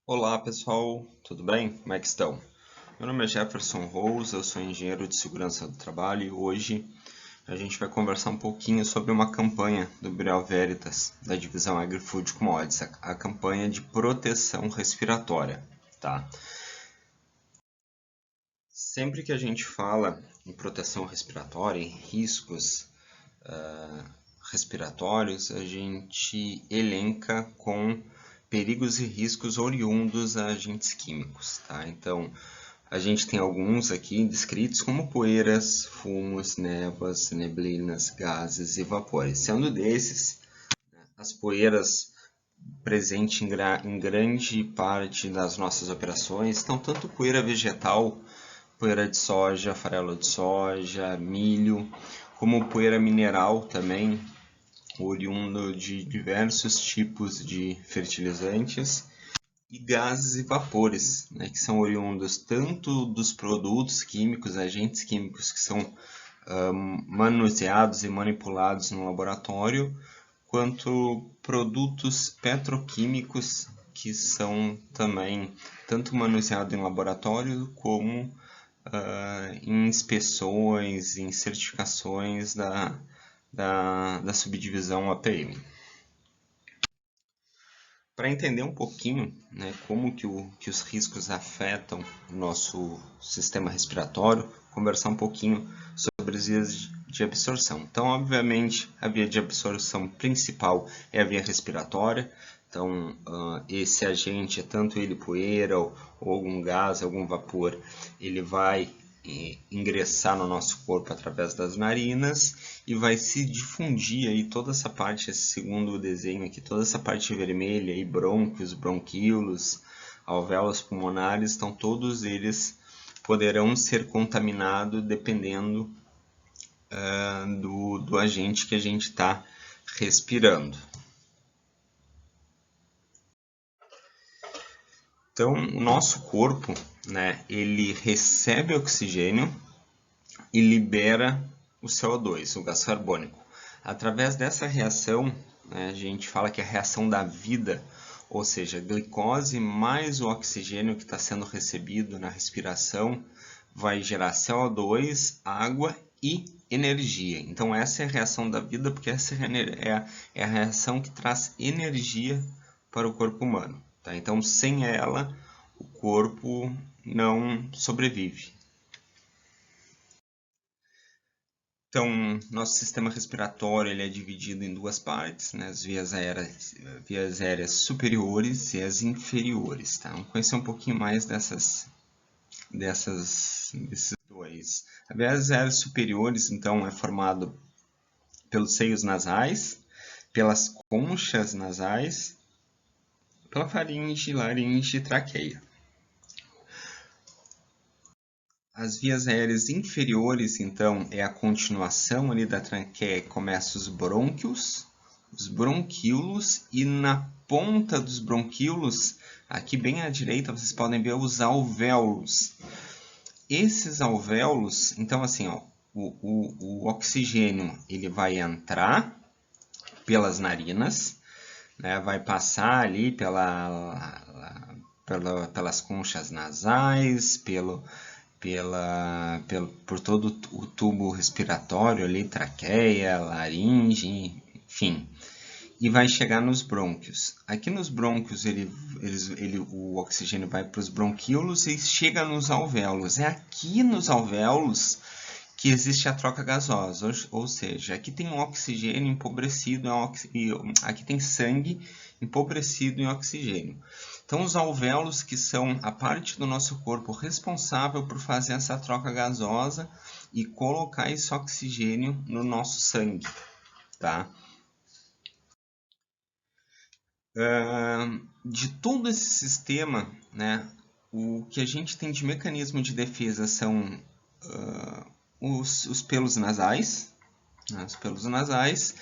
Olá pessoal, tudo bem? Como é que estão? Meu nome é Jefferson Rose, eu sou engenheiro de segurança do trabalho e hoje a gente vai conversar um pouquinho sobre uma campanha do Bureau Veritas, da divisão Agri-Food Commodities, a campanha de proteção respiratória, tá? Sempre que a gente fala em proteção respiratória, em riscos respiratórios, a gente elenca com perigos e riscos oriundos a agentes químicos, tá? Então, a gente tem alguns aqui descritos como poeiras, fumos, névoas, neblinas, gases e vapores. Sendo desses, as poeiras presentes em grande parte das nossas operações estão tanto poeira vegetal, poeira de soja, farelo de soja, milho, como poeira mineral também, oriundo de diversos tipos de fertilizantes e gases e vapores, né, que são oriundos tanto dos produtos químicos, agentes químicos que são manuseados e manipulados no laboratório, quanto produtos petroquímicos que são também tanto manuseados em laboratório como em inspeções, em certificações da subdivisão APM. Para entender um pouquinho, né, como que os riscos afetam o nosso sistema respiratório, conversar um pouquinho sobre as vias de absorção. Então, obviamente, a via de absorção principal é a via respiratória. Então, esse agente, tanto ele poeira ou algum gás, algum vapor, ele vai ingressar no nosso corpo através das narinas e vai se difundir aí toda essa parte, segundo o desenho aqui, toda essa parte vermelha aí, brônquios, bronquíolos, alvéolos pulmonares, então todos eles poderão ser contaminados dependendo do agente que a gente está respirando. Então, o nosso corpo, né, ele recebe oxigênio e libera o CO2, o gás carbônico. Através dessa reação, né, a gente fala que é a reação da vida, ou seja, a glicose mais o oxigênio que está sendo recebido na respiração vai gerar CO2, água e energia. Então essa é a reação da vida, porque essa é a reação que traz energia para o corpo humano. Tá? Então sem ela, o corpo não sobrevive. Então, nosso sistema respiratório ele é dividido em duas partes, né? As vias aéreas superiores e as inferiores. Tá? Vamos conhecer um pouquinho mais desses dois. As vias aéreas superiores, então, é formado pelos seios nasais, pelas conchas nasais, pela faringe, laringe e traqueia. As vias aéreas inferiores, então, é a continuação ali da traqueia, que começa os brônquios, os bronquíolos, e na ponta dos bronquíolos, aqui bem à direita, vocês podem ver os alvéolos. Esses alvéolos, então assim, ó, o oxigênio ele vai entrar pelas narinas, né, vai passar ali pelas conchas nasais, por todo o tubo respiratório ali, traqueia, laringe, enfim, e vai chegar nos brônquios. Aqui nos brônquios o oxigênio vai para os bronquíolos e chega nos alvéolos. É aqui nos alvéolos que existe a troca gasosa, ou seja, aqui tem um oxigênio empobrecido, aqui tem sangue empobrecido em oxigênio. Então, os alvéolos, que são a parte do nosso corpo responsável por fazer essa troca gasosa e colocar esse oxigênio no nosso sangue, tá? De todo esse sistema, né, o que a gente tem de mecanismo de defesa são os pelos nasais, né, os pelos nasais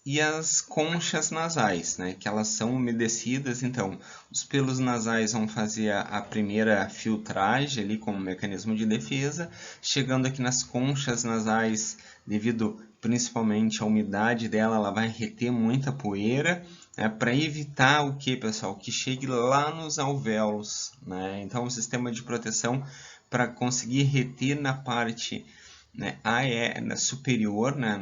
e as conchas nasais, né, que elas são umedecidas. Então, os pelos nasais vão fazer a primeira filtragem ali como mecanismo de defesa, chegando aqui nas conchas nasais, devido principalmente à umidade dela, ela vai reter muita poeira para evitar o que, pessoal? Que chegue lá nos alvéolos, né? Então, o sistema de proteção para conseguir reter na parte, né, superior, né,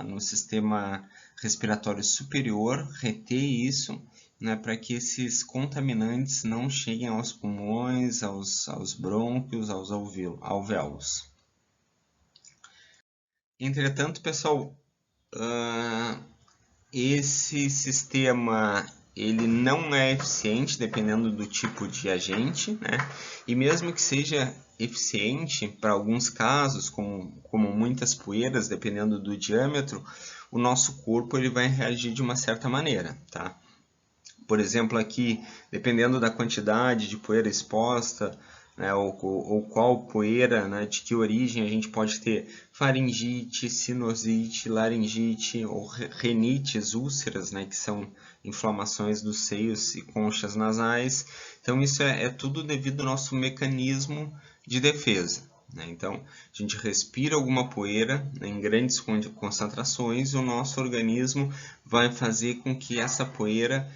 no sistema respiratório superior, reter isso, né, para que esses contaminantes não cheguem aos pulmões, aos brônquios, aos alvéolos. Entretanto, pessoal, esse sistema ele não é eficiente dependendo do tipo de agente, né? E mesmo que seja eficiente para alguns casos, como muitas poeiras, dependendo do diâmetro, o nosso corpo ele vai reagir de uma certa maneira, tá? Por exemplo, aqui, dependendo da quantidade de poeira exposta, né, ou qual poeira, né, de que origem, a gente pode ter faringite, sinusite, laringite ou renites, úlceras, né, que são inflamações dos seios e conchas nasais. Então, isso é tudo devido ao nosso mecanismo de defesa. Então, a gente respira alguma poeira, né, em grandes concentrações, e o nosso organismo vai fazer com que essa poeira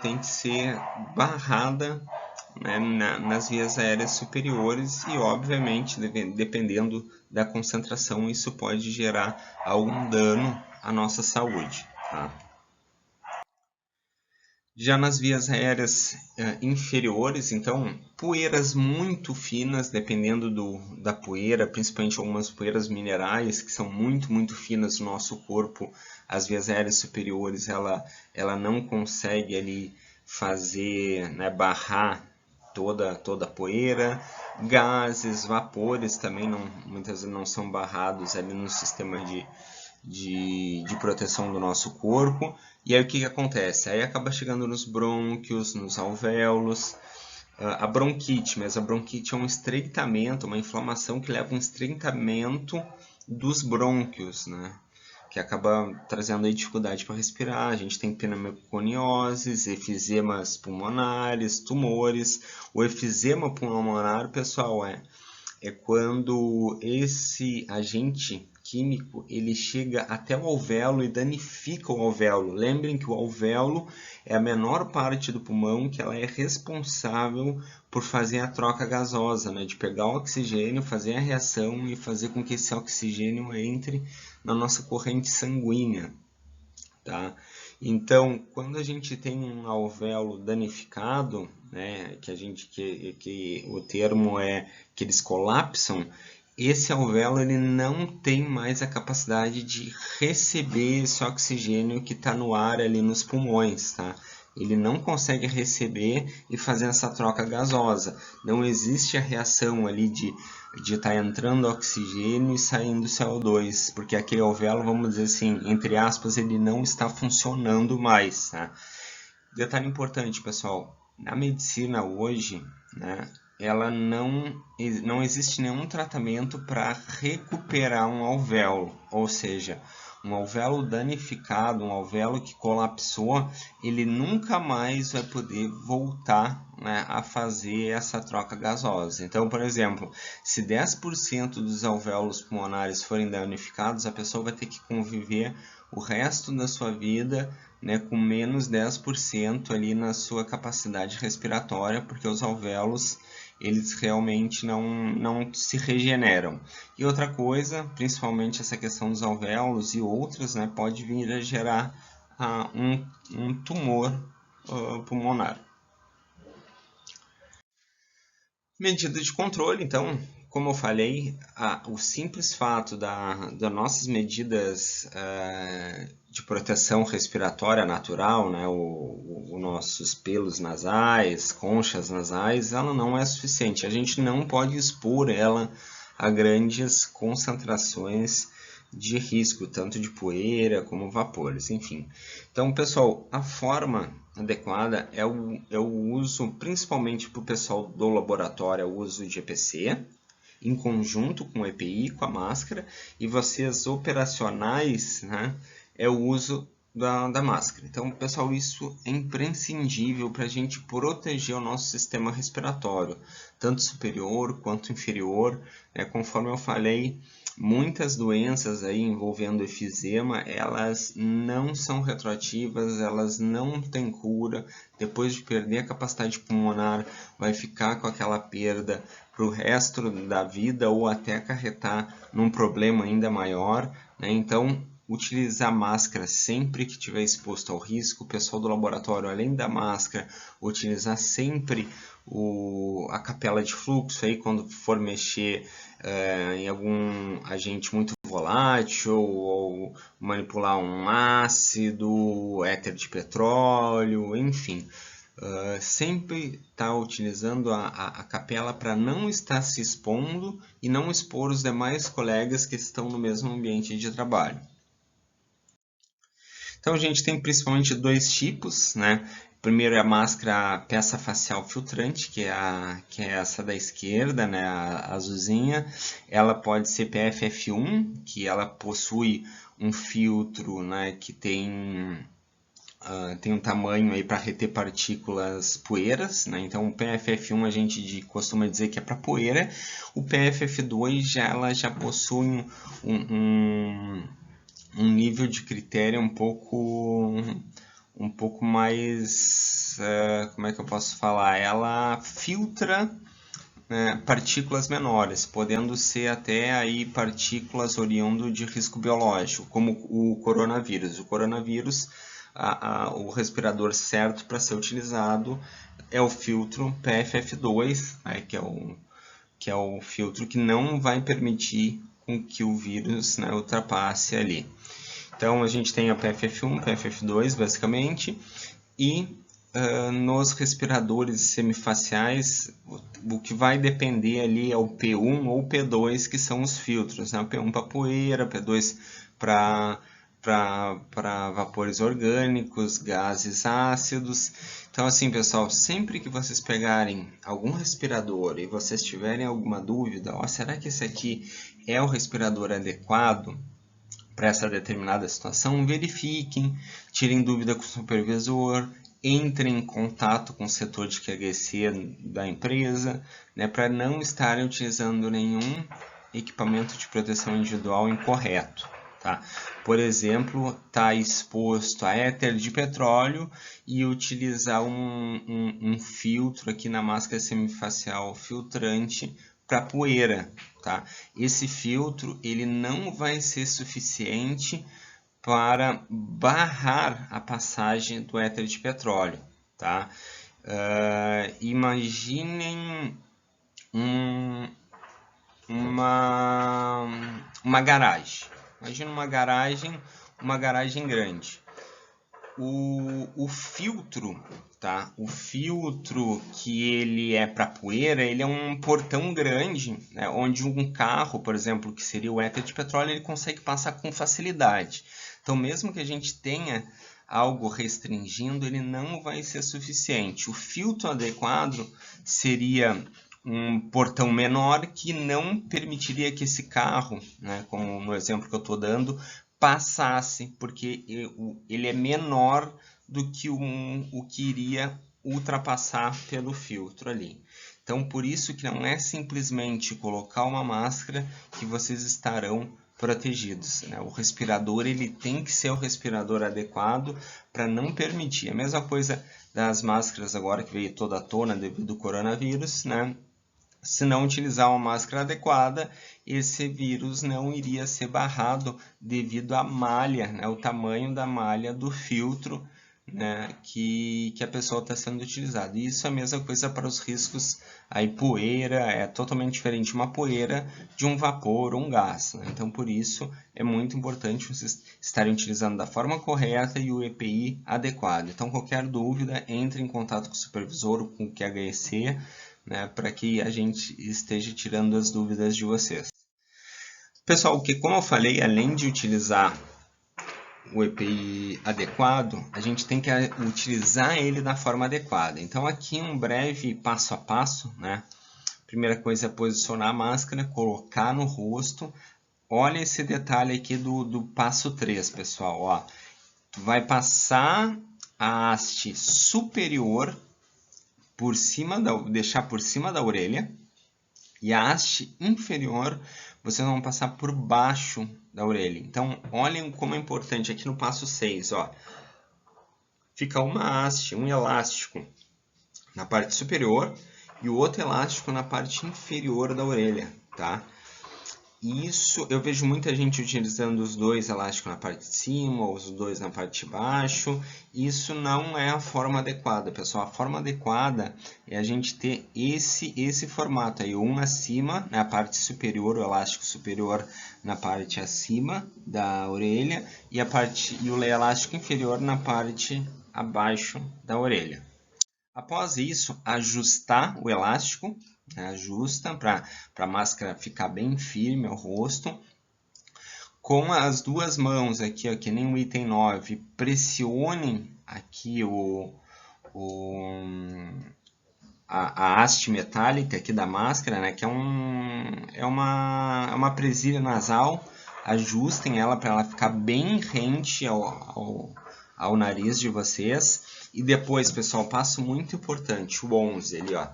tem que ser barrada, né, nas vias aéreas superiores e, obviamente, dependendo da concentração, isso pode gerar algum dano à nossa saúde. Tá? Já nas vias aéreas inferiores, então, poeiras muito finas, dependendo da poeira, principalmente algumas poeiras minerais que são muito finas no nosso corpo, as vias aéreas superiores, ela não consegue ali fazer, né, barrar toda a poeira. Gases, vapores também muitas vezes não são barrados ali no sistema de proteção do nosso corpo. E aí o que acontece? Aí acaba chegando nos brônquios, nos alvéolos, a bronquite, mas a bronquite é um estreitamento, uma inflamação que leva a um estreitamento dos brônquios, né? Que acaba trazendo aí dificuldade para respirar. A gente tem pneumoconioses, efezemas pulmonares, tumores. O efizema pulmonar, pessoal, é quando esse agente químico ele chega até o alvéolo e danifica o alvéolo. Lembrem que o alvéolo é a menor parte do pulmão que ela é responsável por fazer a troca gasosa, né? De pegar o oxigênio, fazer a reação e fazer com que esse oxigênio entre na nossa corrente sanguínea. Tá? Então, quando a gente tem um alvéolo danificado, né, que o termo é que eles colapsam, esse alvéolo ele não tem mais a capacidade de receber esse oxigênio que está no ar ali nos pulmões, tá? Ele não consegue receber e fazer essa troca gasosa. Não existe a reação ali de estar entrando oxigênio e saindo CO2, porque aquele alvéolo, vamos dizer assim, entre aspas, ele não está funcionando mais. Tá? Detalhe importante, pessoal, na medicina hoje, né, ela não existe nenhum tratamento para recuperar um alvéolo, ou seja, um alvéolo danificado, um alvéolo que colapsou, ele nunca mais vai poder voltar, né, a fazer essa troca gasosa. Então, por exemplo, se 10% dos alvéolos pulmonares forem danificados, a pessoa vai ter que conviver o resto da sua vida, né, com menos 10% ali na sua capacidade respiratória, porque os alvéolos eles realmente não se regeneram. E outra coisa, principalmente essa questão dos alvéolos e outras, né, pode vir a gerar um tumor pulmonar. Medida de controle, então, como eu falei, o simples fato das nossas medidas de proteção respiratória natural, né, os nossos pelos nasais, conchas nasais, ela não é suficiente. A gente não pode expor ela a grandes concentrações de risco, tanto de poeira como vapores, enfim. Então, pessoal, a forma adequada é o uso, principalmente para o pessoal do laboratório, o uso de EPC, em conjunto com o EPI, com a máscara, e vocês operacionais, né, é o uso da máscara. Então, pessoal, isso é imprescindível para a gente proteger o nosso sistema respiratório, tanto superior quanto inferior. Conforme eu falei, muitas doenças aí envolvendo efizema, elas não são retroativas, elas não têm cura. Depois de perder a capacidade pulmonar, vai ficar com aquela perda para o resto da vida ou até acarretar num problema ainda maior, né? Então, utilizar máscara sempre que estiver exposto ao risco. O pessoal do laboratório, além da máscara, utilizar sempre a capela de fluxo aí quando for mexer em algum agente muito volátil ou manipular um ácido, éter de petróleo, enfim. Sempre está utilizando a capela para não estar se expondo e não expor os demais colegas que estão no mesmo ambiente de trabalho. Então a gente tem principalmente dois tipos, né? Primeiro é a máscara peça facial filtrante, que é essa da esquerda, né? A azulzinha. Ela pode ser PFF1, que ela possui um filtro, né? Que tem um tamanho aí para reter partículas poeiras, né? Então o PFF1 a gente costuma dizer que é para poeira. O PFF2 ela já possui um nível de critério um pouco mais, como é que eu posso falar? Ela filtra, né, partículas menores, podendo ser até aí partículas oriundo de risco biológico, como o coronavírus. O coronavírus, o respirador certo para ser utilizado é o filtro PFF2, né, que é o filtro que não vai permitir com que o vírus, né, ultrapasse ali. Então a gente tem a PFF1, PFF2 basicamente, e nos respiradores semifaciais o que vai depender ali é o P1 ou P2, que são os filtros, né? O P1 para poeira, P2 para vapores orgânicos, gases ácidos. Então assim, pessoal, sempre que vocês pegarem algum respirador e vocês tiverem alguma dúvida, será que esse aqui é o respirador adequado para essa determinada situação, verifiquem, tirem dúvida com o supervisor, entrem em contato com o setor de QHC da empresa, né, para não estarem utilizando nenhum equipamento de proteção individual incorreto. Tá? Por exemplo, estar exposto a éter de petróleo e utilizar um filtro aqui na máscara semifacial filtrante para poeira. Tá? Esse filtro ele não vai ser suficiente para barrar a passagem do éter de petróleo. Tá? Imaginem uma garagem. Imagina uma garagem grande. O filtro, tá? O filtro que ele é para poeira, ele é um portão grande, né? Onde um carro, por exemplo, que seria o éter de petróleo, ele consegue passar com facilidade. Então, mesmo que a gente tenha algo restringindo, ele não vai ser suficiente. O filtro adequado seria um portão menor que não permitiria que esse carro, né, como no exemplo que eu estou dando, passasse, porque ele é menor do que o que iria ultrapassar pelo filtro ali. Então, por isso que não é simplesmente colocar uma máscara que vocês estarão protegidos, né? O respirador ele tem que ser o respirador adequado para não permitir. A mesma coisa das máscaras agora que veio toda à tona devido ao coronavírus, né? Se não utilizar uma máscara adequada, esse vírus não iria ser barrado devido à malha, né, o tamanho da malha do filtro, né, que a pessoa está sendo utilizada. E isso é a mesma coisa para os riscos, aí poeira é totalmente diferente uma poeira de um vapor ou um gás. Né? Então, por isso, é muito importante vocês estarem utilizando da forma correta e o EPI adequado. Então, qualquer dúvida, entre em contato com o supervisor ou com o QHC, né, para que a gente esteja tirando as dúvidas de vocês. Pessoal, que como eu falei, além de utilizar o EPI adequado, a gente tem que utilizar ele da forma adequada. Então aqui um breve passo a passo, né? Primeira coisa é posicionar a máscara, colocar no rosto. Olha esse detalhe aqui do passo 3, pessoal. Ó. Tu vai passar a haste superior deixar por cima da orelha e a haste inferior vocês vão passar por baixo da orelha. Então, olhem como é importante aqui no passo 6, ó. Fica uma haste, um elástico na parte superior e o outro elástico na parte inferior da orelha, tá? Isso, eu vejo muita gente utilizando os dois elásticos na parte de cima, ou os dois na parte de baixo. Isso não é a forma adequada, pessoal. A forma adequada é a gente ter esse formato aí, um acima, na parte superior, o elástico superior na parte acima da orelha, e o elástico inferior na parte abaixo da orelha. Após isso, ajustar o elástico, né? Ajusta para a máscara ficar bem firme ao rosto. Com as duas mãos aqui, ó, que nem o item 9, pressionem aqui a haste metálica aqui da máscara, né? Que é uma presilha nasal. Ajustem ela para ela ficar bem rente ao nariz de vocês. E depois, pessoal, passo muito importante, o 11, ali, ó.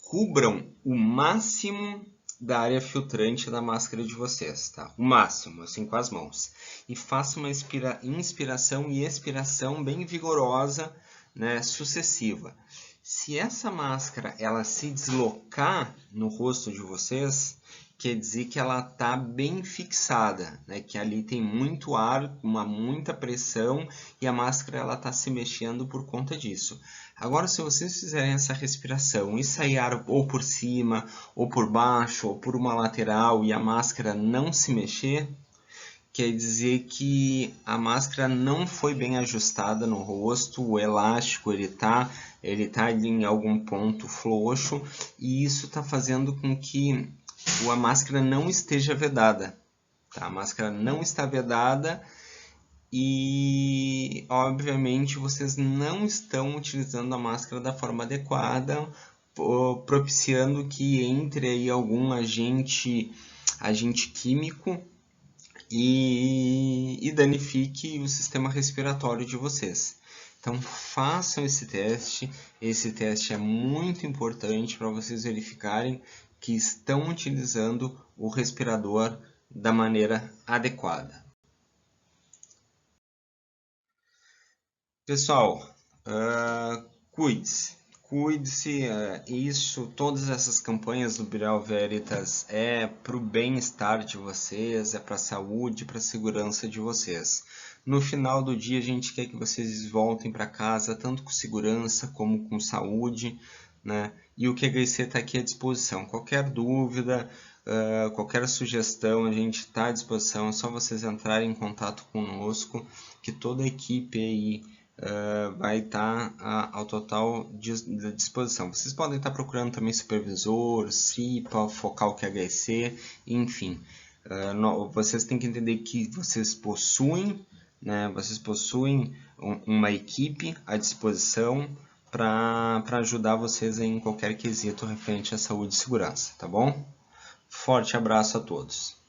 Cubram o máximo da área filtrante da máscara de vocês, tá? O máximo, assim, com as mãos. E façam uma inspiração e expiração bem vigorosa, né, sucessiva. Se essa máscara ela se deslocar no rosto de vocês, quer dizer que ela está bem fixada, né? Que ali tem muito ar, muita pressão e a máscara ela está se mexendo por conta disso. Agora, se vocês fizerem essa respiração e sair ar ou por cima, ou por baixo, ou por uma lateral e a máscara não se mexer, quer dizer que a máscara não foi bem ajustada no rosto, o elástico ele tá ali em algum ponto frouxo e isso está fazendo com que a máscara não esteja vedada. Tá? A máscara não está vedada e, obviamente, vocês não estão utilizando a máscara da forma adequada, propiciando que entre aí algum agente químico e danifique o sistema respiratório de vocês. Então, façam esse teste. Esse teste é muito importante para vocês verificarem que estão utilizando o respirador da maneira adequada. Pessoal, cuide-se. Cuide-se, todas essas campanhas do Birel Veritas é para o bem-estar de vocês, é para a saúde, para a segurança de vocês. No final do dia, a gente quer que vocês voltem para casa, tanto com segurança como com saúde, né? E o QHC está aqui à disposição. Qualquer dúvida, qualquer sugestão, a gente está à disposição. É só vocês entrarem em contato conosco, que toda a equipe aí vai estar ao total disposição. Vocês podem estar procurando também supervisor, CIPA, focal QHC, enfim. Vocês têm que entender que vocês possuem, né, uma equipe à disposição para ajudar vocês em qualquer quesito referente à saúde e segurança, tá bom? Forte abraço a todos.